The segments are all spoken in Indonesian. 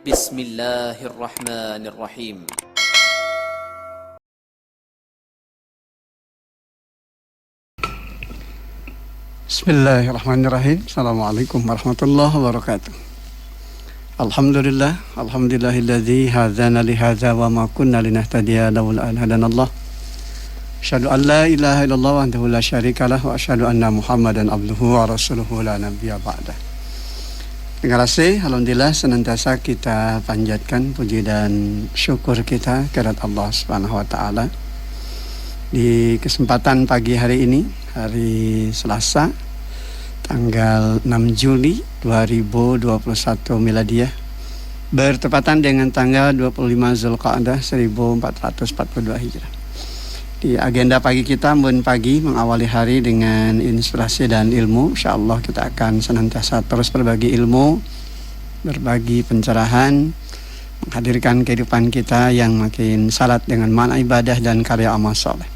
Bismillahirrahmanirrahim. Bismillahirrahmanirrahim. Assalamualaikum warahmatullahi wabarakatuh. Alhamdulillahilladzi hadzana li hadza wa ma kunna linahtadiya laula an hadanallah. Asyhadu an la ilaha illallah wahdahu la syarikalah wa asyhadu anna Muhammadan abduhu wa rasuluhu la nabiyya ba'dah. Terima kasih, alhamdulillah senantiasa kita panjatkan puji dan syukur kita kehadirat Allah Subhanahu wa taala. Di kesempatan pagi hari ini, hari Selasa, tanggal 6 Juli 2021 Miladiyah, bertepatan dengan tanggal 25 Zulqa'dah 1442 Hijrah. Di agenda pagi kita, mbun pagi mengawali hari dengan inspirasi dan ilmu. InsyaAllah kita akan senantiasa terus berbagi ilmu, berbagi pencerahan, menghadirkan kehidupan kita yang makin salat dengan makna ibadah dan karya amal soleh.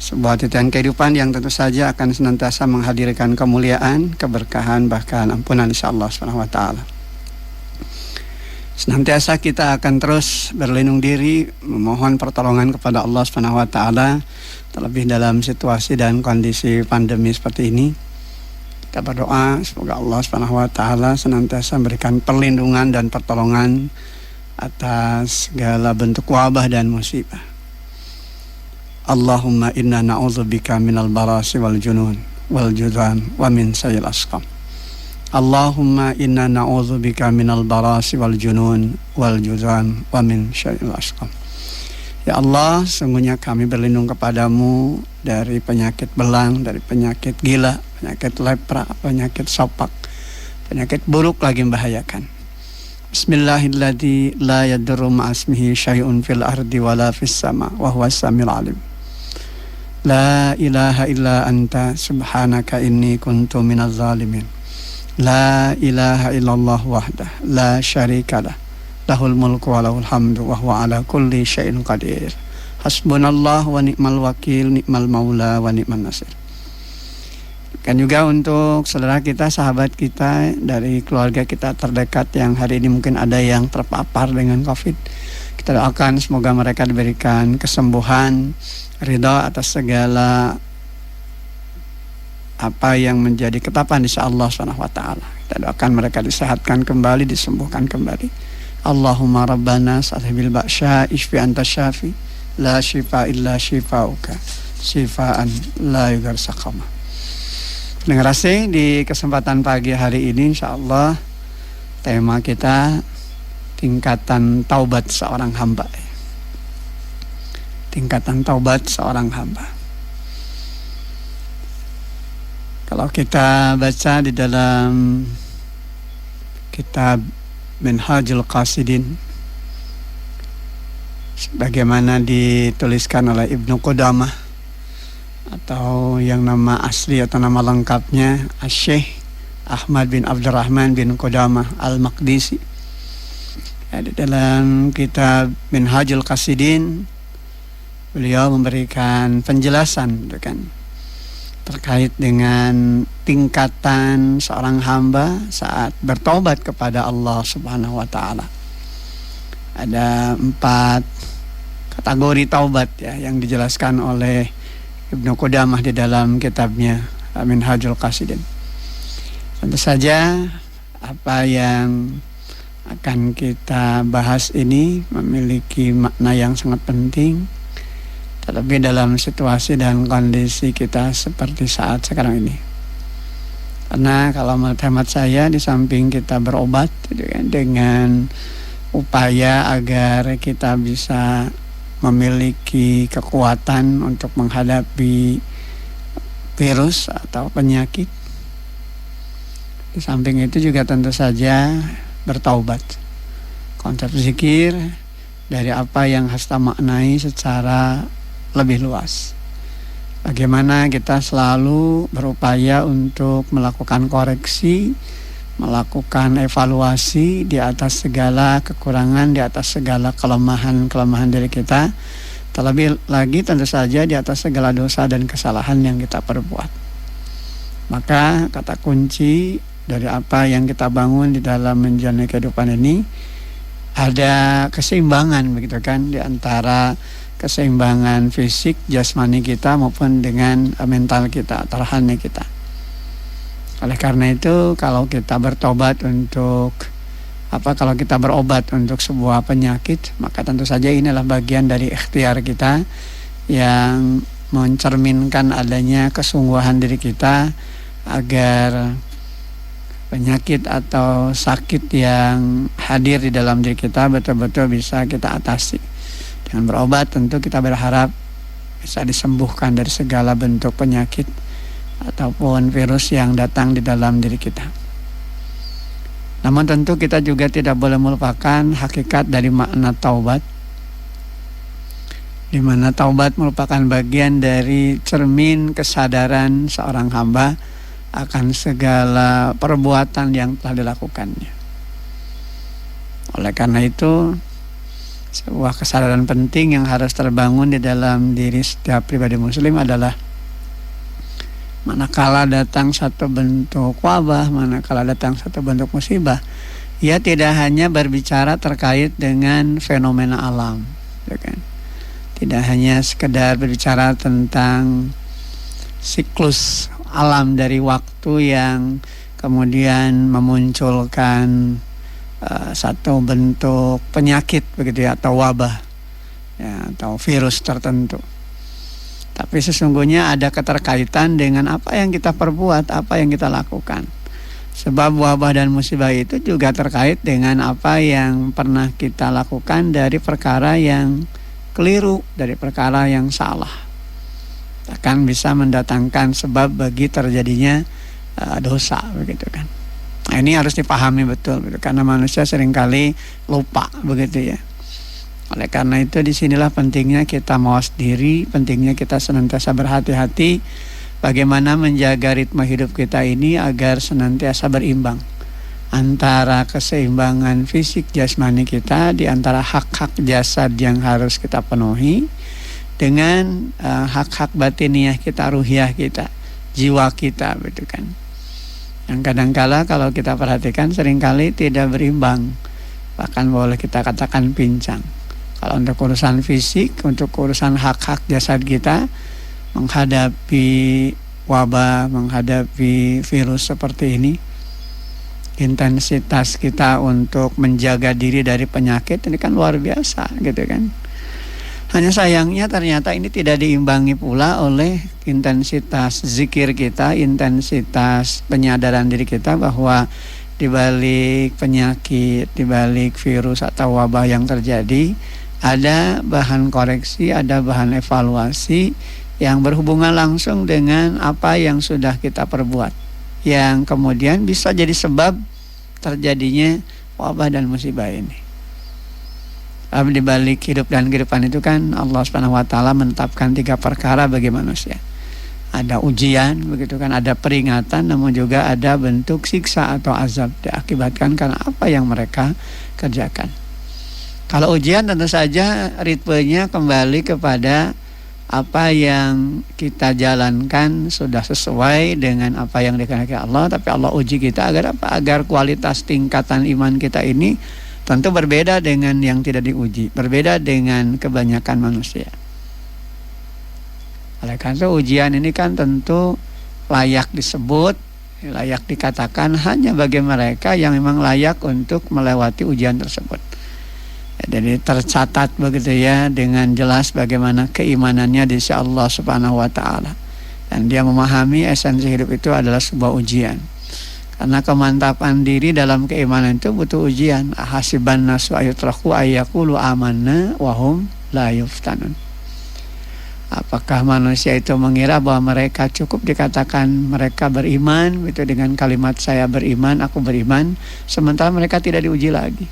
Sebuah titian kehidupan yang tentu saja akan senantiasa menghadirkan kemuliaan, keberkahan, bahkan ampunan insyaAllah subhanahu wa ta'ala. Senantiasa kita akan terus berlindung diri, memohon pertolongan kepada Allah subhanahu wa ta'ala, terlebih dalam situasi dan kondisi pandemi seperti ini. Kita berdoa semoga Allah subhanahu wa ta'ala senantiasa memberikan perlindungan dan pertolongan atas segala bentuk wabah dan musibah. Allahumma inna na'udzubika minal barasi wal junun wal judan wa min sayyil asqam. Allahumma inna na'udzubika minal barasi wal junun wal judan wa min sayyil asqam. Ya Allah, sungguhnya kami berlindung kepadamu dari penyakit belang, dari penyakit gila, penyakit lepra, penyakit sopak, penyakit buruk lagi membahayakan. Bismillahilladzi la yadurru ma'asmihi syai'un fil ardi wala fis sama wa huwas samiul alim. La ilaha illa anta subhanaka inni kuntu minaz zalimin. La ilaha illallah wahdah la syarikalah lahul mulku wa lahul hamdu wa huwa ala kulli syai'in qadir. Hasbunallah wa ni'mal wakil, ni'mal maula wa ni'man nasir. Dan juga untuk saudara kita, sahabat kita, dari keluarga kita terdekat yang hari ini mungkin ada yang terpapar dengan COVID. Kita doakan semoga mereka diberikan kesembuhan, ridha atas segala apa yang menjadi ketetapan insya Allah subhanahu wa ta'ala. Kita doakan mereka disehatkan kembali, disembuhkan kembali. Allahumma rabbana sa'hibil ba'sya ishfi anta syafi la syifa illa syifauka syifaan la yughadiru saqama. Dengar kasih, di kesempatan pagi hari ini insya Allah tema kita tingkatan taubat seorang hamba. Tingkatan taubat seorang hamba. Kalau kita baca di dalam kitab Minhajul Qasidin, sebagaimana dituliskan oleh Ibnu Qudamah, atau yang nama asli atau nama lengkapnya Asy-Syaikh Ahmad bin Abdurrahman bin Qudamah Al-Maqdisi. Di dalam kitab Minhajul Qasidin, beliau memberikan penjelasan terkait dengan tingkatan seorang hamba saat bertobat kepada Allah Subhanahu wa taala. Ada 4 kategori taubat yang dijelaskan oleh Ibnu Qudamah di dalam kitabnya Minhajul Qasidin. Tentu saja apa yang akan kita bahas ini memiliki makna yang sangat penting, terlebih dalam situasi dan kondisi kita seperti saat sekarang ini. Karena kalau menurut hemat saya, di samping kita berobat dengan upaya agar kita bisa memiliki kekuatan untuk menghadapi virus atau penyakit, di samping itu juga tentu saja bertaubat. Konsep zikir dari apa yang harus kita maknai secara lebih luas. Bagaimana kita selalu berupaya untuk melakukan koreksi, melakukan evaluasi di atas segala kekurangan, di atas segala kelemahan diri kita, terlebih lagi tentu saja di atas segala dosa dan kesalahan yang kita perbuat. Maka kata kunci dari apa yang kita bangun di dalam menjalani kehidupan ini ada keseimbangan begitu kan di antara keseimbangan fisik jasmani kita maupun dengan mental kita atau rohani kita. Oleh karena itu kalau kita bertobat untuk kalau kita berobat untuk sebuah penyakit, maka tentu saja inilah bagian dari ikhtiar kita yang mencerminkan adanya kesungguhan diri kita agar penyakit atau sakit yang hadir di dalam diri kita betul-betul bisa kita atasi. Dengan berobat tentu kita berharap bisa disembuhkan dari segala bentuk penyakit ataupun virus yang datang di dalam diri kita. Namun tentu kita juga tidak boleh melupakan hakikat dari makna taubat, di mana taubat merupakan bagian dari cermin kesadaran seorang hamba akan segala perbuatan yang telah dilakukannya. Oleh karena itu, sebuah kesadaran penting yang harus terbangun di dalam diri setiap pribadi muslim adalah manakala datang satu bentuk wabah, manakala datang satu bentuk musibah, ia tidak hanya berbicara terkait dengan fenomena alam, ya kan? Tidak hanya sekedar berbicara tentang siklus alam dari waktu yang kemudian memunculkan satu bentuk penyakit begitu ya, atau wabah ya, atau virus tertentu. Tapi sesungguhnya ada keterkaitan dengan apa yang kita perbuat, apa yang kita lakukan. Sebab wabah dan musibah itu juga terkait dengan apa yang pernah kita lakukan dari perkara yang keliru, dari perkara yang salah. Akan bisa mendatangkan sebab bagi terjadinya dosa begitu kan. Nah, ini harus dipahami betul begitu, karena manusia seringkali lupa begitu ya. Oleh karena itu disinilah pentingnya kita mawas diri, pentingnya kita senantiasa berhati-hati bagaimana menjaga ritme hidup kita ini agar senantiasa berimbang antara keseimbangan fisik jasmani kita, di antara hak-hak jasad yang harus kita penuhi dengan hak-hak batiniah kita, ruhiyah kita, jiwa kita, begitu kan. Yang kadangkala kalau kita perhatikan seringkali tidak berimbang, bahkan boleh kita katakan pincang. Kalau untuk urusan fisik, untuk urusan hak-hak jasad kita, menghadapi wabah, menghadapi virus seperti ini, intensitas kita untuk menjaga diri dari penyakit ini kan luar biasa gitu kan. Hanya sayangnya ternyata ini tidak diimbangi pula oleh intensitas zikir kita, intensitas penyadaran diri kita bahwa di balik penyakit, di balik virus atau wabah yang terjadi, ada bahan koreksi, ada bahan evaluasi yang berhubungan langsung dengan apa yang sudah kita perbuat, yang kemudian bisa jadi sebab terjadinya wabah dan musibah ini. Di balik hidup dan kehidupan itu kan Allah Subhanahu wa taala menetapkan 3 perkara bagi manusia. Ada ujian begitu kan, ada peringatan, namun juga ada bentuk siksa atau azab diakibatkan karena apa yang mereka kerjakan. Kalau ujian tentu saja ritmenya kembali kepada apa yang kita jalankan sudah sesuai dengan apa yang dikehendaki Allah, tapi Allah uji kita agar apa? Agar kualitas tingkatan iman kita ini tentu berbeda dengan yang tidak diuji, berbeda dengan kebanyakan manusia. Oleh karena itu ujian ini kan tentu layak disebut, layak dikatakan hanya bagi mereka yang memang layak untuk melewati ujian tersebut. Jadi tercatat begitu ya dengan jelas bagaimana keimanannya di sisi Allah Subhanahu wa taala. Dan dia memahami esensi hidup itu adalah sebuah ujian. Karena kemantapan diri dalam keimanan itu butuh ujian. Ahasiban nasu ayutraku ayyaqulu amanna wa hum la yuftanun. Apakah manusia itu mengira bahwa mereka cukup dikatakan mereka beriman itu dengan kalimat saya beriman, aku beriman, sementara mereka tidak diuji lagi.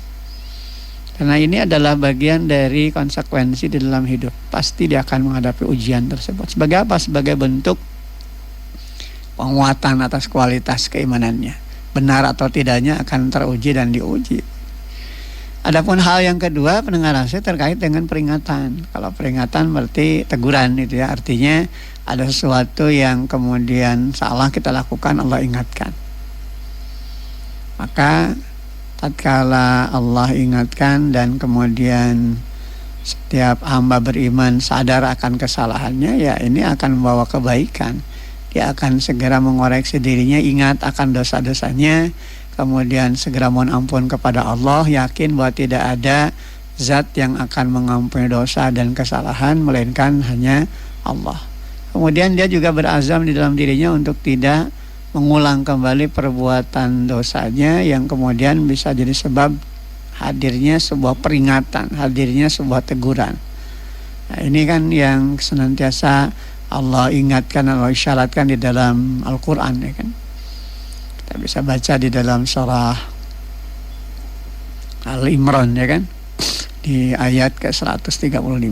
Karena ini adalah bagian dari konsekuensi di dalam hidup. Pasti dia akan menghadapi ujian tersebut. Sebagai apa? Sebagai bentuk penguatan atas kualitas keimanannya. Benar atau tidaknya akan teruji dan diuji. Adapun hal yang kedua, pendengar rahasia, terkait dengan peringatan. Kalau peringatan berarti teguran itu ya. Artinya ada sesuatu yang kemudian salah kita lakukan, Allah ingatkan. Maka tatkala Allah ingatkan dan kemudian setiap hamba beriman sadar akan kesalahannya, ya ini akan membawa kebaikan. Dia akan segera mengoreksi dirinya, ingat akan dosa-dosanya, kemudian segera mohon ampun kepada Allah, yakin bahwa tidak ada zat yang akan mengampuni dosa dan kesalahan melainkan hanya Allah. Kemudian dia juga berazam di dalam dirinya untuk tidak mengulang kembali perbuatan dosanya yang kemudian bisa jadi sebab hadirnya sebuah peringatan, hadirnya sebuah teguran. Nah, ini kan yang senantiasa Allah ingatkan, Allah isyaratkan di dalam Al-Quran, ya kan. Kita bisa baca di dalam surah Al-Imran, ya kan, di ayat ke-135.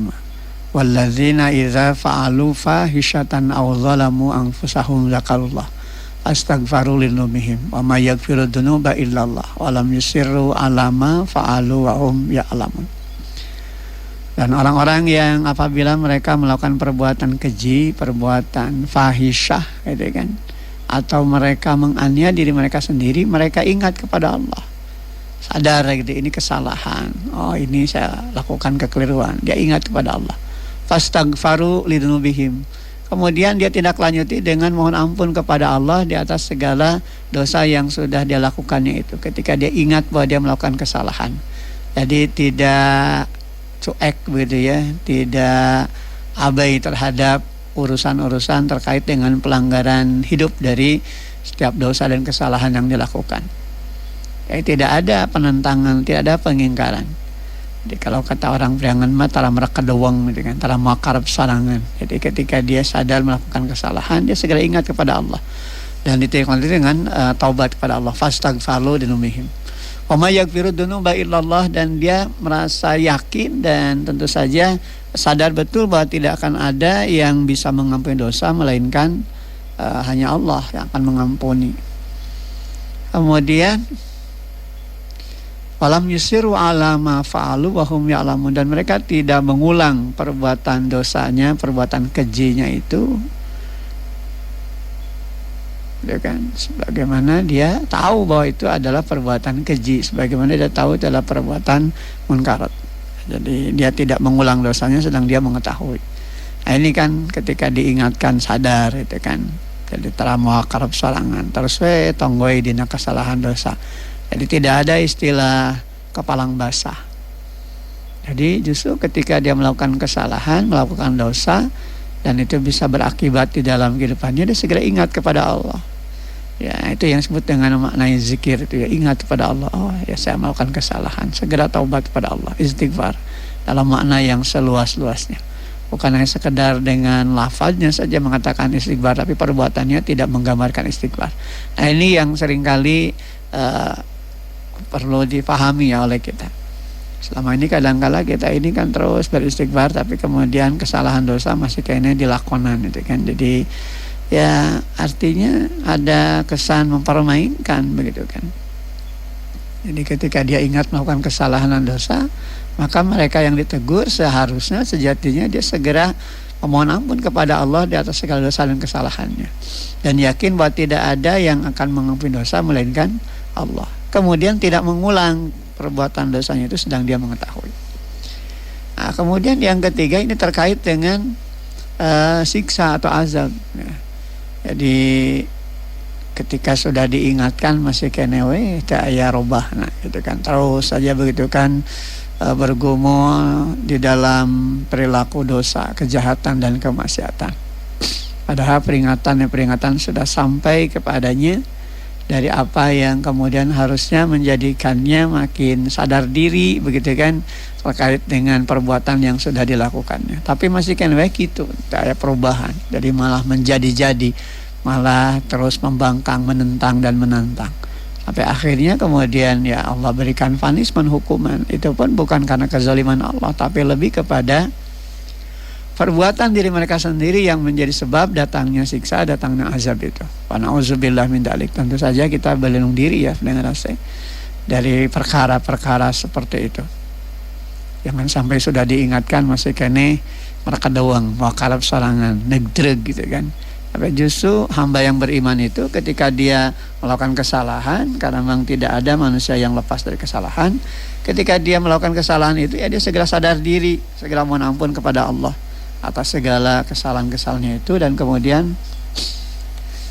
Walladzina idza fa'alu fahishatan aw zalamu anfusahum zakarullah astaghfaru lidzunubihim wa may yaghfiru dzunuba illallah wa lam yusirru 'ala ma fa'alu wa hum ya'lamun. Dan orang-orang yang apabila mereka melakukan perbuatan keji, perbuatan fahisyah, gitu kan, atau mereka menganiaya diri mereka sendiri, mereka ingat kepada Allah, sadar gitu, ini kesalahan, oh ini saya lakukan kekeliruan, dia ingat kepada Allah, fastaghfaru lidzunubihim, kemudian dia tidak lanjuti dengan mohon ampun kepada Allah di atas segala dosa yang sudah dia lakukannya itu, ketika dia ingat bahwa dia melakukan kesalahan. Jadi tidak cuek begitu ya, tidak abai terhadap urusan-urusan terkait dengan pelanggaran hidup dari setiap dosa dan kesalahan yang dilakukan. Tidak ada penentangan, tidak ada pengingkaran. Jadi kalau kata orang Priangan mah tara mereka doang gitu kan, tara makarep sarangan. Jadi ketika dia sadar melakukan kesalahan, dia segera ingat kepada Allah dan ditindak dengan taubat kepada Allah, fastaghfaru lidzunubihim wa may yaghfiru dzunuba illallah, dan dia merasa yakin dan tentu saja sadar betul bahwa tidak akan ada yang bisa mengampuni dosa melainkan hanya Allah yang akan mengampuni. Kemudian walam yusiru 'ala ma fa'alu wa hum ya'lamun, dan mereka tidak mengulang perbuatan dosanya, perbuatan kejinya itu, ya kan, sebagaimana dia tahu bahwa itu adalah perbuatan keji, sebagaimana dia tahu itu adalah perbuatan munkarat. Jadi dia tidak mengulang dosanya sedang dia mengetahui. Nah ini kan ketika diingatkan sadar itu kan, jadi teramu karep sorangan terus we tonggoi dina kesalahan dosa. Jadi tidak ada istilah kepalang basah. Jadi justru ketika dia melakukan kesalahan, melakukan dosa, dan itu bisa berakibat di dalam kehidupannya, dia segera ingat kepada Allah. Ya, itu yang disebut dengan maknanya zikir itu ya, ingat kepada Allah. Oh ya, saya melakukan kesalahan, segera taubat kepada Allah, istighfar dalam makna yang seluas-luasnya. Bukan hanya sekedar dengan lafaznya saja mengatakan istighfar, tapi perbuatannya tidak menggambarkan istighfar. Nah ini yang seringkali perlu dipahami ya oleh kita. Selama ini kadang-kala kita ini kan terus beristighfar, tapi kemudian kesalahan dosa masih kayaknya dilakonan itu kan. Jadi ya artinya ada kesan mempermainkan begitu kan. Jadi ketika dia ingat melakukan kesalahan dan dosa, maka mereka yang ditegur seharusnya sejatinya dia segera memohon ampun kepada Allah di atas segala dosa dan kesalahannya, dan yakin bahwa tidak ada yang akan mengampuni dosa melainkan Allah. Kemudian tidak mengulang perbuatan dosanya itu sedang dia mengetahui. Nah, kemudian yang ketiga ini terkait dengan siksa atau azab. Nah, jadi ketika sudah diingatkan masih kenewe tak aya robah, nah gitu kan, terus saja begitu kan bergumul di dalam perilaku dosa, kejahatan dan kemaksiatan. Padahal peringatan sudah sampai kepadanya dari apa yang kemudian harusnya menjadikannya makin sadar diri begitu kan terkait dengan perbuatan yang sudah dilakukannya. Tapi masih kan gitu, tak ada perubahan. Jadi malah menjadi-jadi, malah terus membangkang, menentang dan menantang. Sampai akhirnya kemudian ya Allah berikan punishment, hukuman. Itu pun bukan karena kezaliman Allah, tapi lebih kepada perbuatan diri mereka sendiri yang menjadi sebab datangnya siksa, datangnya azab itu. Wa na'udzubillah min dzalik. Tentu saja kita berlindung diri ya dengan rasa dari perkara-perkara seperti itu. Jangan sampai sudah diingatkan masih kene mereka doang mau kalap sorangan, negdreg gitu kan. Tapi justru hamba yang beriman itu ketika dia melakukan kesalahan, karena memang tidak ada manusia yang lepas dari kesalahan. Ketika dia melakukan kesalahan itu, ya dia segera sadar diri, segera mohon ampun kepada Allah atas segala kesalahan-kesalahannya itu, dan kemudian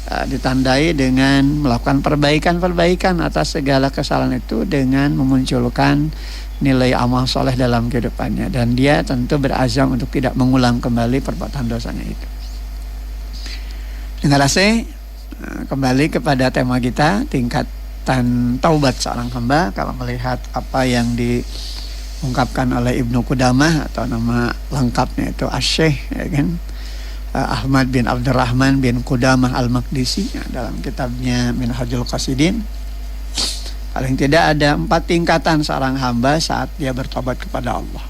ditandai dengan melakukan perbaikan-perbaikan atas segala kesalahan itu dengan memunculkan nilai amal soleh dalam kehidupannya, dan dia tentu berazam untuk tidak mengulang kembali perbuatan dosanya itu. Dengan rasa kembali kepada tema kita, tingkatan taubat seorang hamba. Kalau melihat apa yang diungkapkan oleh Ibnu Qudamah, atau nama lengkapnya itu Asy-Syaikh, ya kan, Ahmad bin Abdurrahman bin Qudamah Al-Maqdisi, dalam kitabnya Minhajul Qasidin, paling tidak ada 4 tingkatan seorang hamba saat dia bertobat kepada Allah.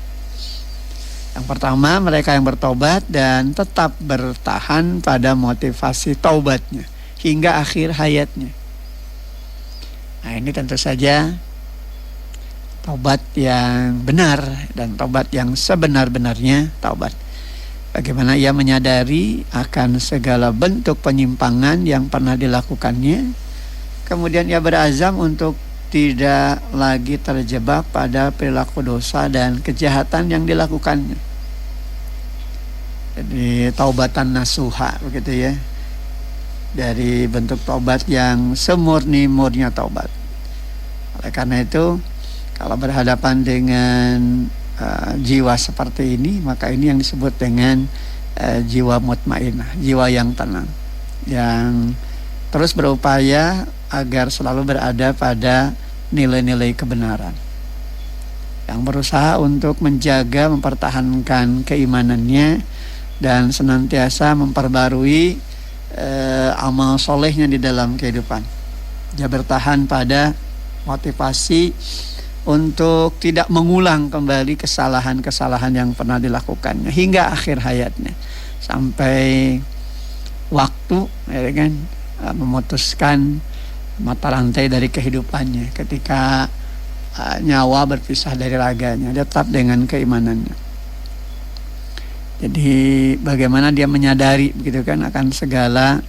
Yang pertama, mereka yang bertobat dan tetap bertahan pada motivasi taubatnya hingga akhir hayatnya. Nah, ini tentu saja taubat yang benar dan taubat yang sebenar-benarnya taubat. Bagaimana ia menyadari akan segala bentuk penyimpangan yang pernah dilakukannya, kemudian ia berazam untuk tidak lagi terjebak pada perilaku dosa dan kejahatan yang dilakukannya. Jadi taubatan nasuha, begitu ya, dari bentuk taubat yang semurni-murninya taubat. Oleh karena itu, kalau berhadapan dengan jiwa seperti ini, maka ini yang disebut dengan jiwa mutmainah, jiwa yang tenang, yang terus berupaya agar selalu berada pada nilai-nilai kebenaran, yang berusaha untuk menjaga, mempertahankan keimanannya dan senantiasa memperbarui amal solehnya di dalam kehidupan. Dia bertahan pada motivasi untuk tidak mengulang kembali kesalahan-kesalahan yang pernah dilakukannya hingga akhir hayatnya, sampai waktu, ya kan, memutuskan mata rantai dari kehidupannya. Ketika nyawa berpisah dari raganya, dia tetap dengan keimanannya. Jadi bagaimana dia menyadari, begitu kan, akan segala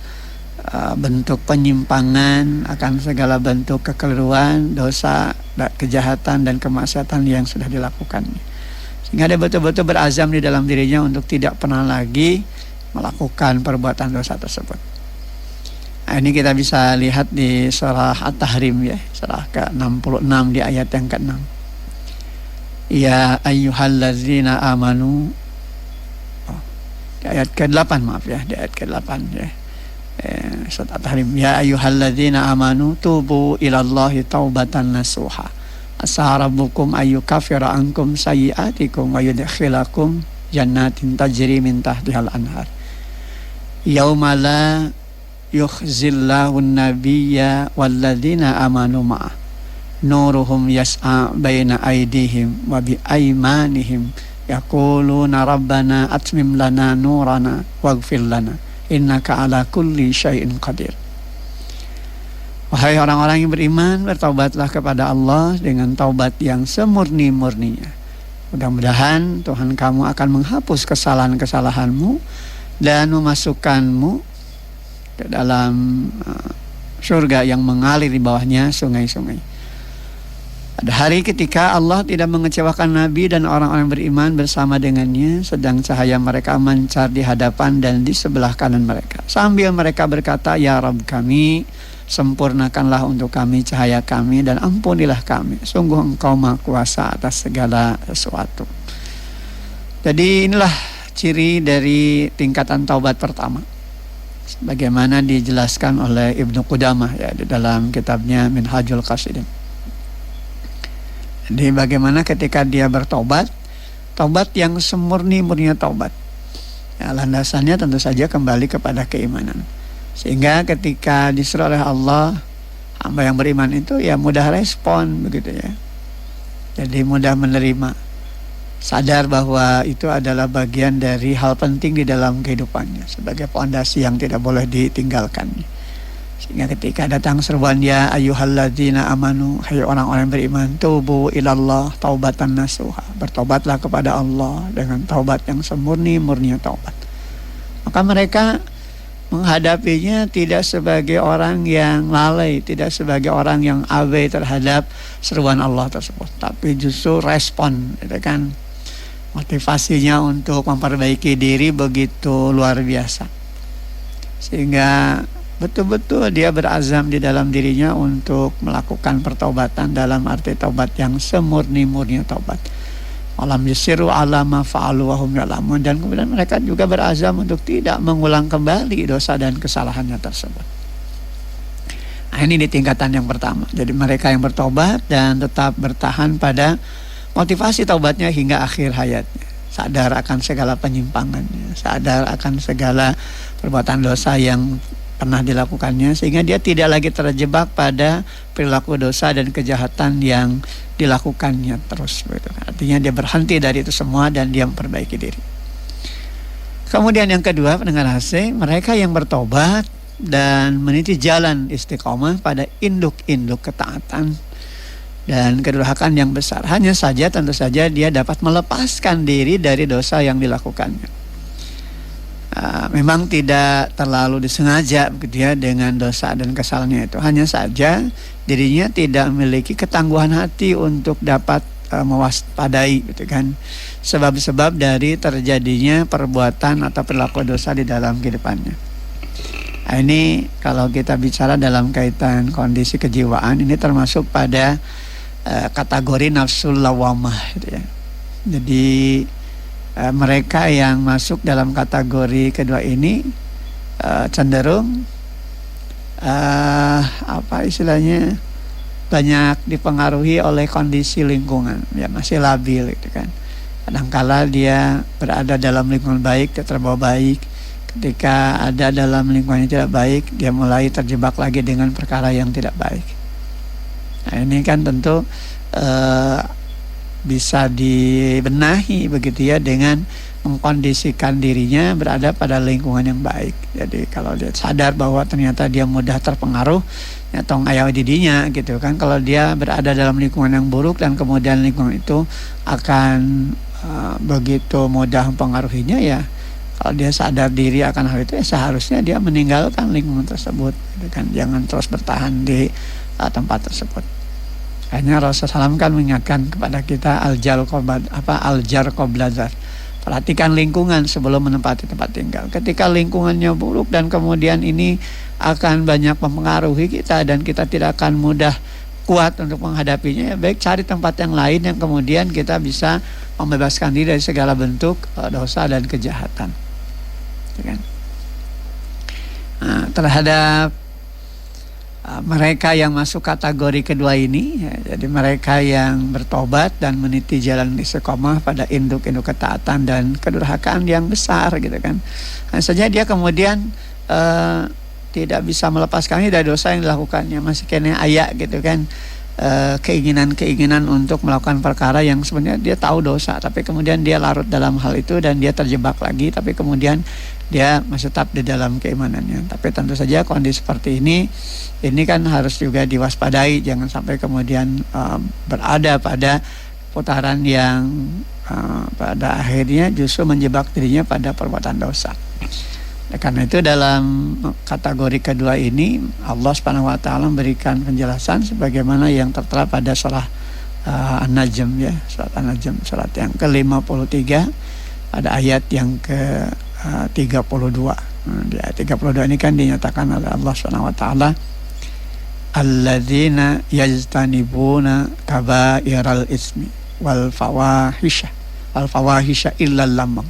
bentuk penyimpangan, akan segala bentuk kekeliruan, dosa, kejahatan dan kemaksiatan yang sudah dilakukannya, sehingga dia betul-betul berazam di dalam dirinya untuk tidak pernah lagi melakukan perbuatan dosa tersebut. Nah, ini kita bisa lihat di surah At-Tahrim, ya, surah ke-66 di ayat yang ke-6. Ya ayyuhallazina amanu, di ayat ke-8, maaf ya, di ayat ke-8 ya. Surat At-Tahrim, ya ayyuhalladzina amanu tubu ilallahi taubatan nasuha asa rabbukum ayyukaffira ankum sayyi'atikum wa yudkhilakum jannatin tajri min tahtihal anhar yauma la yukhzillahu an-nabiyya walladzina amanu ma'ah nuruhum yas'a baina aydihim wa bi aymanihim yaquluna rabbana atmim lana nurana waghfir lana innaka ala kulli syai'in qadir. Wahai orang-orang yang beriman, bertaubatlah kepada Allah dengan taubat yang semurni-murninya. Mudah-mudahan Tuhan kamu akan menghapus kesalahan-kesalahanmu dan memasukkanmu ke dalam surga yang mengalir di bawahnya sungai-sungai. Ada hari ketika Allah tidak mengecewakan Nabi dan orang-orang beriman bersama dengannya, sedang cahaya mereka mancar di hadapan dan di sebelah kanan mereka. Sambil mereka berkata, ya Rabb kami, sempurnakanlah untuk kami cahaya kami dan ampunilah kami. Sungguh Engkau Maha Kuasa atas segala sesuatu. Jadi inilah ciri dari tingkatan taubat pertama, bagaimana dijelaskan oleh Ibnu Qudamah, ya, di dalam kitabnya Minhajul Qasidin. Jadi bagaimana ketika dia bertobat, tobat yang semurni-murninya tobat, ya, landasannya tentu saja kembali kepada keimanan. Sehingga ketika disuruh oleh Allah, hamba yang beriman itu ya mudah respon, begitu ya. Jadi mudah menerima, sadar bahwa itu adalah bagian dari hal penting di dalam kehidupannya, sebagai pondasi yang tidak boleh ditinggalkan. Sehingga ketika datang seruan ya ayyuhalladzina amanu, hai orang-orang beriman, tubu ilallah taubatan nasuha, bertobatlah kepada Allah dengan taubat yang semurni-murninya taubat. Maka mereka menghadapinya tidak sebagai orang yang lalai, tidak sebagai orang yang abai terhadap seruan Allah tersebut, tapi justru respon, gitu kan. Motivasinya untuk memperbaiki diri begitu luar biasa, sehingga betul-betul dia berazam di dalam dirinya untuk melakukan pertaubatan dalam arti taubat yang semurni-murni taubat. Alam yusiru ala ma fa'alu wa hum ya'lamun, dan kemudian mereka juga berazam untuk tidak mengulang kembali dosa dan kesalahannya tersebut. Nah, ini di tingkatan yang pertama. Jadi mereka yang bertobat dan tetap bertahan pada motivasi taubatnya hingga akhir hayatnya, sadar akan segala penyimpangannya, sadar akan segala perbuatan dosa yang pernah dilakukannya, sehingga dia tidak lagi terjebak pada perilaku dosa dan kejahatan yang dilakukannya terus, gitu. Artinya dia berhenti dari itu semua dan dia memperbaiki diri. Kemudian yang kedua, pendengar AC, mereka yang bertobat dan meniti jalan istiqomah pada induk-induk ketaatan dan kedurhakaan yang besar. Hanya saja tentu saja dia dapat melepaskan diri dari dosa yang dilakukannya. Memang tidak terlalu disengaja begitu ya dengan dosa dan kesalahannya itu. Hanya saja dirinya tidak memiliki ketangguhan hati untuk dapat mewaspadai, gitu kan, sebab-sebab dari terjadinya perbuatan atau perilaku dosa di dalam kehidupannya. Nah, ini kalau kita bicara dalam kaitan kondisi kejiwaan, ini termasuk pada kategori nafsul lawamah, gitu ya. Jadi mereka yang masuk dalam kategori kedua ini cenderung apa istilahnya, banyak dipengaruhi oleh kondisi lingkungan, ya masih labil, gitu kan. Kadangkala dia berada dalam lingkungan baik, dia terbawa baik. Ketika ada dalam lingkungan yang tidak baik, dia mulai terjebak lagi dengan perkara yang tidak baik. Nah, ini kan tentu bisa dibenahi begitu ya, dengan mengkondisikan dirinya berada pada lingkungan yang baik. Jadi kalau dia sadar bahwa ternyata dia mudah terpengaruh atau ngayau didinya, gitu kan. Kalau dia berada dalam lingkungan yang buruk dan kemudian lingkungan itu akan begitu mudah mempengaruhinya, ya kalau dia sadar diri akan hal itu, ya seharusnya dia meninggalkan lingkungan tersebut, gitu kan. Jangan terus bertahan di tempat tersebut. Hanya Rasulullah SAW kan mengingatkan kepada kita aljar qoblazar. Perhatikan lingkungan sebelum menempati tempat tinggal. Ketika lingkungannya buruk dan kemudian ini akan banyak mempengaruhi kita dan kita tidak akan mudah kuat untuk menghadapinya, ya baik cari tempat yang lain yang kemudian kita bisa membebaskan diri dari segala bentuk dosa dan kejahatan. Nah, terhadap mereka yang masuk kategori kedua ini, ya, jadi mereka yang bertobat dan meniti jalan istiqomah pada induk-induk ketaatan dan kedurhakaan yang besar, gitu kan. Hanya saja dia kemudian tidak bisa melepaskannya dari dosa yang dilakukannya, masih kena ayak, gitu kan. Keinginan-keinginan untuk melakukan perkara yang sebenarnya dia tahu dosa, tapi kemudian dia larut dalam hal itu dan dia terjebak lagi, tapi kemudian dia masih tetap di dalam keimanannya. Tapi tentu saja kondisi seperti ini kan harus juga diwaspadai, jangan sampai kemudian berada pada putaran yang pada akhirnya justru menjebak dirinya pada perbuatan dosa. Karena itu dalam kategori kedua ini Allah Subhanahu wa taala memberikan penjelasan sebagaimana yang tertera pada surah An-Najm, ya, surat An-Najm, surat yang ke-53 pada ayat yang ke-32. Di ayat 32 ini kan dinyatakan oleh Allah Subhanahu wa taala, alladzina yajtanibuna kabairal ismi wal fawahisha illal lamam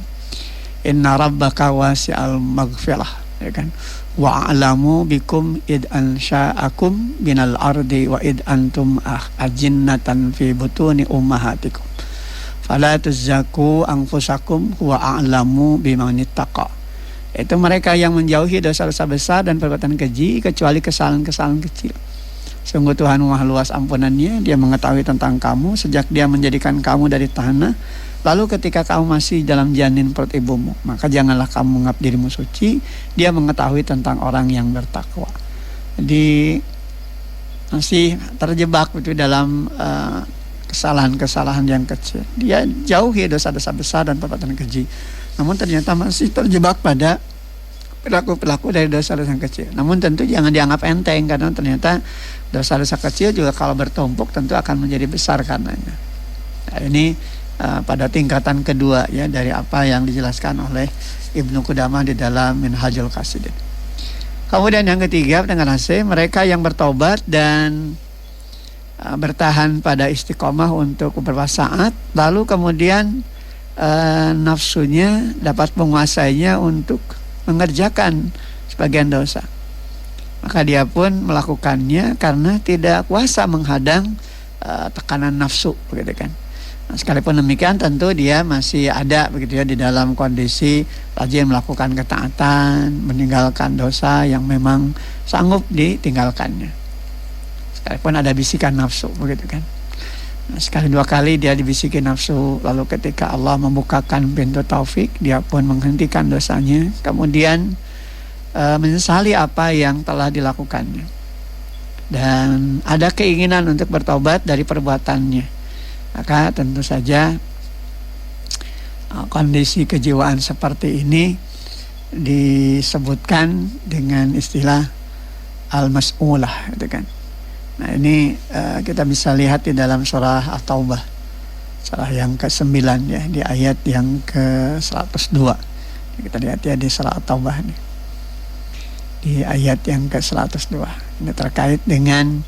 inna rabbaka wasi'al maghfirah, ya kan. Wa'alamu bikum id ansha'akum minal ardi wa id antum ajinnatan fi butuni ummahatikum fala tuzzaku anfusakum huwa a'lamu biman ittaqa. Itu mereka yang menjauhi dosa-dosa besar dan perbuatan keji kecuali kesalahan-kesalahan kecil. Sungguh Tuhan Maha luas ampunannya, Dia mengetahui tentang kamu sejak Dia menjadikan kamu dari tanah, lalu ketika kamu masih dalam janin perut ibumu, maka janganlah kamu menganggap dirimu suci. Dia mengetahui tentang orang yang bertakwa. Jadi masih terjebak itu dalam kesalahan-kesalahan yang kecil. Dia jauhi dosa-dosa besar dan perbuatan keji, namun ternyata masih terjebak pada perilaku dari dosa-dosa kecil. Namun tentu jangan dianggap enteng, karena ternyata dosa-dosa kecil juga kalau bertumpuk tentu akan menjadi besar karenanya. Nah, ini pada tingkatan kedua ya dari apa yang dijelaskan oleh Ibnu Qudamah di dalam Minhajul Qasidin. Kemudian yang ketiga, pendengar AC, mereka yang bertobat dan bertahan pada istiqomah untuk beberapa saat, lalu kemudian nafsunya dapat menguasainya untuk mengerjakan sebagian dosa, maka dia pun melakukannya karena tidak kuasa menghadang tekanan nafsu, begitu kan. Nah, sekalipun demikian tentu dia masih ada begitu ya di dalam kondisi rajin melakukan ketaatan, meninggalkan dosa yang memang sanggup ditinggalkannya. Sekalipun ada bisikan nafsu, begitu kan. Nah, sekali dua kali dia dibisikin nafsu, lalu ketika Allah membukakan pintu taufik, dia pun menghentikan dosanya, kemudian menyesali apa yang telah dilakukannya, dan ada keinginan untuk bertobat dari perbuatannya. Maka tentu saja kondisi kejiwaan seperti ini disebutkan dengan istilah al-mas'ulah, gitu kan. Nah, ini kita bisa lihat di dalam surah At-Taubah, surah yang ke-9 ya, di ayat yang ke-102. Kita lihat ya di surah At-Taubah nih, di ayat yang ke-102. Ini terkait dengan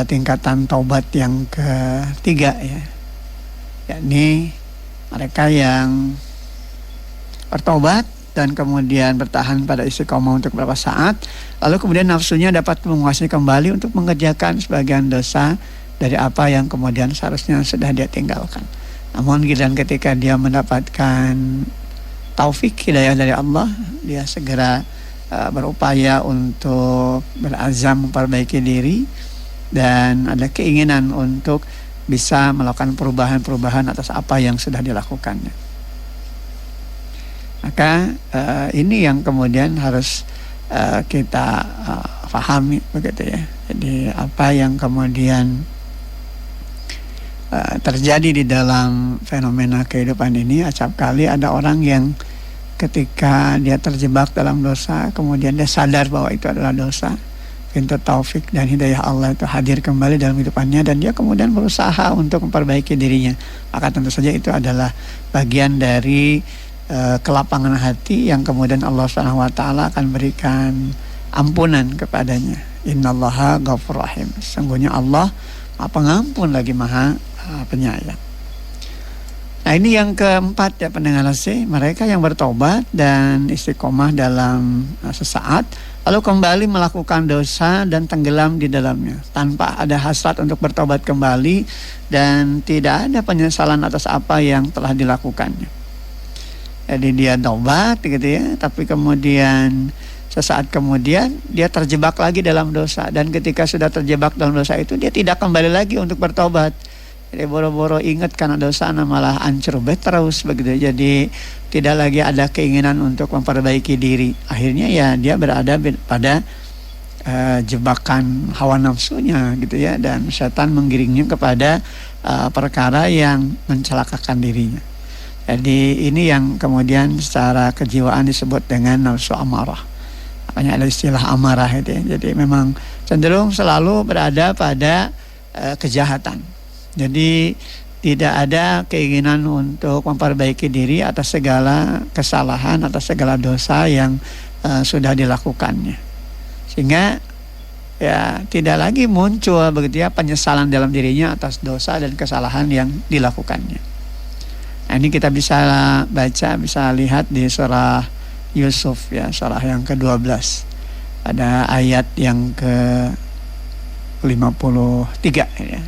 tingkatan taubat yang ketiga ya, yakni mereka yang bertobat dan kemudian bertahan pada istiqomah untuk beberapa saat, lalu kemudian nafsunya dapat menguasai kembali untuk mengerjakan sebagian dosa dari apa yang kemudian seharusnya sudah dia tinggalkan. Namun ketika dia mendapatkan taufik hidayah dari Allah, dia segera berupaya untuk berazam memperbaiki diri dan ada keinginan untuk bisa melakukan perubahan-perubahan atas apa yang sudah dilakukannya. Maka ini yang kemudian harus kita pahami, begitu ya. Jadi apa yang kemudian terjadi di dalam fenomena kehidupan ini, acap kali ada orang yang ketika dia terjebak dalam dosa, kemudian dia sadar bahwa itu adalah dosa, pintu taufik dan hidayah Allah itu hadir kembali dalam hidupannya, dan dia kemudian berusaha untuk memperbaiki dirinya. Maka tentu saja itu adalah bagian dari kelapangan hati yang kemudian Allah SWT akan berikan ampunan kepadanya. Innallaha ghafur rahim. Sesungguhnya Allah Maha Pengampun lagi Maha Penyayang. Nah, ini yang keempat ya pendengar C, mereka yang bertobat dan istiqomah dalam sesaat, lalu kembali melakukan dosa dan tenggelam di dalamnya tanpa ada hasrat untuk bertobat kembali dan tidak ada penyesalan atas apa yang telah dilakukannya. Jadi dia tobat gitu ya, tapi kemudian sesaat kemudian dia terjebak lagi dalam dosa, dan ketika sudah terjebak dalam dosa itu dia tidak kembali lagi untuk bertobat. Jadi boro-boro ingat karena dosa, malah hancur terus begitu. Jadi tidak lagi ada keinginan untuk memperbaiki diri. Akhirnya ya dia berada pada jebakan hawa nafsunya gitu ya, dan setan menggiringnya kepada perkara yang mencelakakan dirinya. Jadi ini yang kemudian secara kejiwaan disebut dengan nafsu amarah. Makanya ada istilah amarah itu ya. Jadi memang cenderung selalu berada pada kejahatan. Jadi tidak ada keinginan untuk memperbaiki diri atas segala kesalahan, atas segala dosa yang sudah dilakukannya. Sehingga ya tidak lagi muncul begitu ya penyesalan dalam dirinya atas dosa dan kesalahan yang dilakukannya. Nah, ini kita bisa baca, bisa lihat di surah Yusuf ya, surah yang ke-12. Ada ayat yang ke-53 ya.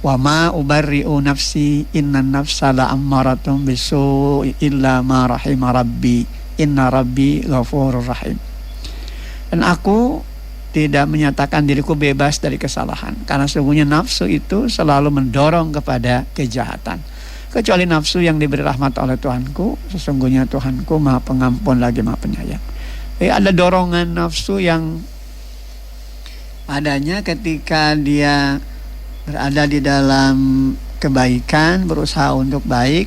Wa ma ubarri'u nafsi innan nafsa la'ammaratun bisu'i illa ma rahima rabbi inna rabbi ghafurur rahim. Dan aku tidak menyatakan diriku bebas dari kesalahan, karena sesungguhnya nafsu itu selalu mendorong kepada kejahatan. Kecuali nafsu yang diberi rahmat oleh Tuhanku, sesungguhnya Tuhanku Maha Pengampun lagi Maha Penyayang. Jadi ada dorongan nafsu yang adanya ketika dia berada di dalam kebaikan, berusaha untuk baik,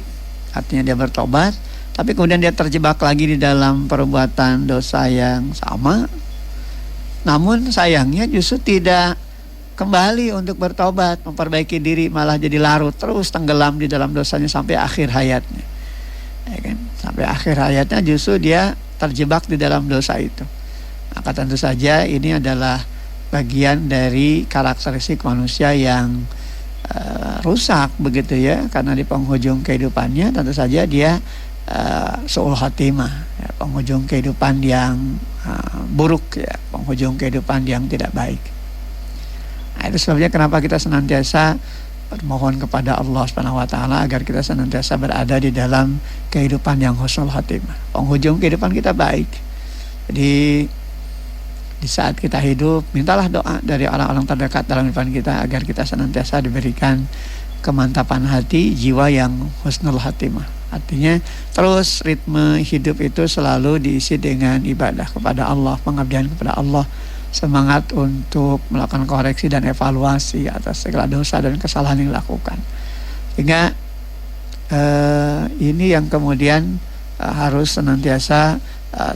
artinya dia bertobat, tapi kemudian dia terjebak lagi di dalam perbuatan dosa yang sama, namun sayangnya justru tidak kembali untuk bertobat, memperbaiki diri, malah jadi larut terus tenggelam di dalam dosanya sampai akhir hayatnya, ya kan? Sampai akhir hayatnya justru dia terjebak di dalam dosa itu. Maka tentu saja ini adalah bagian dari karakteristik manusia yang rusak begitu ya, karena di penghujung kehidupannya tentu saja dia su'ul khatimah, ya, penghujung kehidupan yang buruk, ya, penghujung kehidupan yang tidak baik. Nah, itu sebabnya kenapa kita senantiasa bermohon kepada Allah Subhanahu wa taala agar kita senantiasa berada di dalam kehidupan yang husnul khatimah, penghujung kehidupan kita baik. Jadi di saat kita hidup, mintalah doa dari orang-orang terdekat dalam kehidupan kita agar kita senantiasa diberikan kemantapan hati, jiwa yang husnul khatimah. Artinya terus ritme hidup itu selalu diisi dengan ibadah kepada Allah, pengabdian kepada Allah, semangat untuk melakukan koreksi dan evaluasi atas segala dosa dan kesalahan yang dilakukan. Sehingga ini yang kemudian harus senantiasa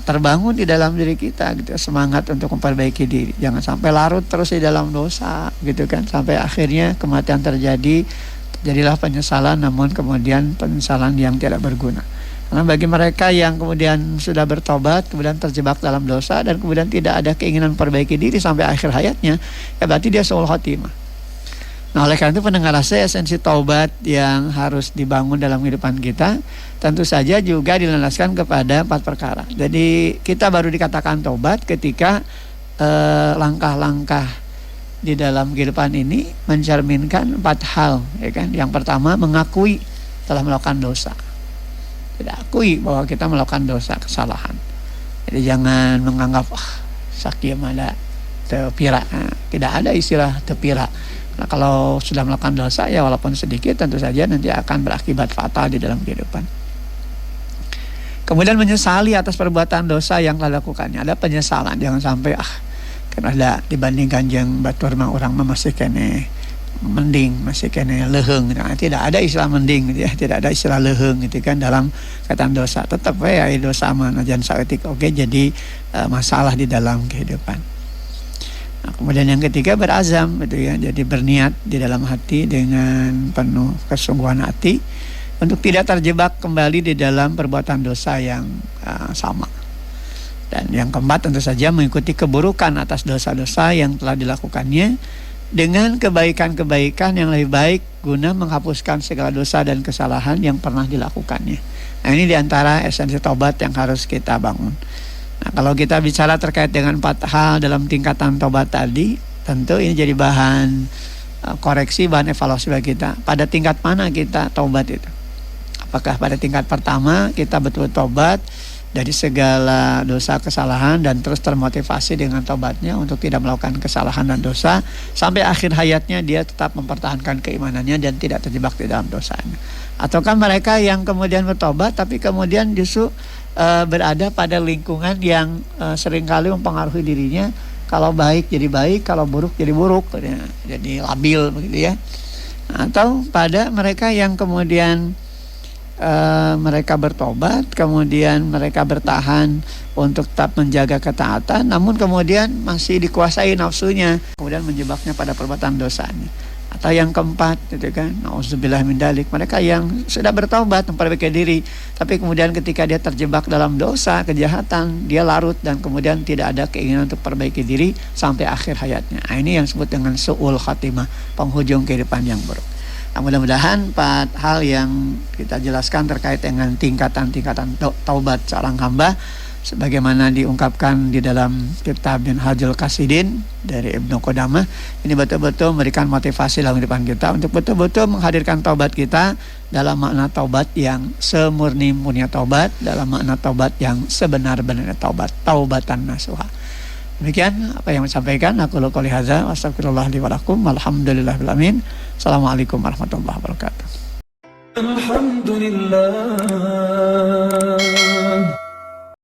terbangun di dalam diri kita gitu, semangat untuk memperbaiki diri, jangan sampai larut terus di dalam dosa gitu kan, sampai akhirnya kematian terjadilah penyesalan, namun kemudian penyesalan yang tidak berguna. Karena bagi mereka yang kemudian sudah bertobat kemudian terjebak dalam dosa dan kemudian tidak ada keinginan memperbaiki diri sampai akhir hayatnya, ya berarti dia su'ul khatimah. Nah, oleh karena itu pendengar saya, esensi taubat yang harus dibangun dalam kehidupan kita tentu saja juga dilandaskan kepada 4 perkara. Jadi kita baru dikatakan taubat ketika langkah-langkah di dalam kehidupan ini mencerminkan 4 hal, ya kan? Yang pertama, mengakui telah melakukan dosa. Tidak akui bahwa kita melakukan dosa, kesalahan. Jadi jangan menganggap sakieu mah tepira. Tidak ada istilah tepira. Nah, kalau sudah melakukan dosa, ya walaupun sedikit tentu saja nanti akan berakibat fatal di dalam kehidupan. Kemudian menyesali atas perbuatan dosa yang telah dilakukannya. Ada penyesalan, jangan sampai karena ada dibandingkan jeung batur mah urang mah masih kene mending, masih kene leheung. Nah, tidak ada istilah mending gitu ya, tidak ada istilah leheung gitu kan dalam kaitan dosa. Tetap ya dosa mah najan saeutik oge jadi masalah di dalam kehidupan. Nah, kemudian yang ketiga, berazam gitu ya, jadi berniat di dalam hati dengan penuh kesungguhan hati untuk tidak terjebak kembali di dalam perbuatan dosa yang sama. Dan yang keempat tentu saja mengikuti keburukan atas dosa-dosa yang telah dilakukannya dengan kebaikan-kebaikan yang lebih baik guna menghapuskan segala dosa dan kesalahan yang pernah dilakukannya. Nah, ini diantara esensi taubat yang harus kita bangun. Nah, kalau kita bicara terkait dengan 4 hal dalam tingkatan taubat tadi, tentu ini jadi bahan koreksi, bahan evaluasi bagi kita. Pada tingkat mana kita taubat itu? Apakah pada tingkat pertama kita betul taubat dari segala dosa kesalahan dan terus termotivasi dengan taubatnya untuk tidak melakukan kesalahan dan dosa sampai akhir hayatnya dia tetap mempertahankan keimanannya dan tidak terjebak di dalam dosanya? Ataukah mereka yang kemudian bertobat tapi kemudian justru berada pada lingkungan yang seringkali mempengaruhi dirinya, kalau baik jadi baik, kalau buruk jadi buruk, jadi labil begitu ya? Atau pada mereka yang kemudian mereka bertobat, kemudian mereka bertahan untuk tetap menjaga ketaatan, namun kemudian masih dikuasai nafsunya, kemudian menjebaknya pada perbuatan dosanya. Atau yang keempat gitu kan, nauzubillah min dzalik, mereka yang sudah bertaubat memperbaiki diri tapi kemudian ketika dia terjebak dalam dosa, kejahatan, dia larut dan kemudian tidak ada keinginan untuk perbaiki diri sampai akhir hayatnya. Nah, ini yang disebut dengan su'ul khatimah, penghujung kehidupan yang buruk. Nah, mudah-mudahan 4 hal yang kita jelaskan terkait dengan tingkatan-tingkatan taubat seorang hamba sebagaimana diungkapkan di dalam kitab Minhajul Qasidin dari Ibnu Qudamah, ini betul-betul memberikan motivasi dalam kehidupan kita untuk betul-betul menghadirkan taubat kita dalam makna taubat yang semurni-murninya taubat, dalam makna taubat yang sebenar-benarnya taubat, taubatan nasuha. Demikian apa yang saya sampaikan. Aku qouli hadza wa astaghfirullah li wa lakum. Alhamdulillahil alamin. Assalamualaikum warahmatullahi wabarakatuh. Alhamdulillah.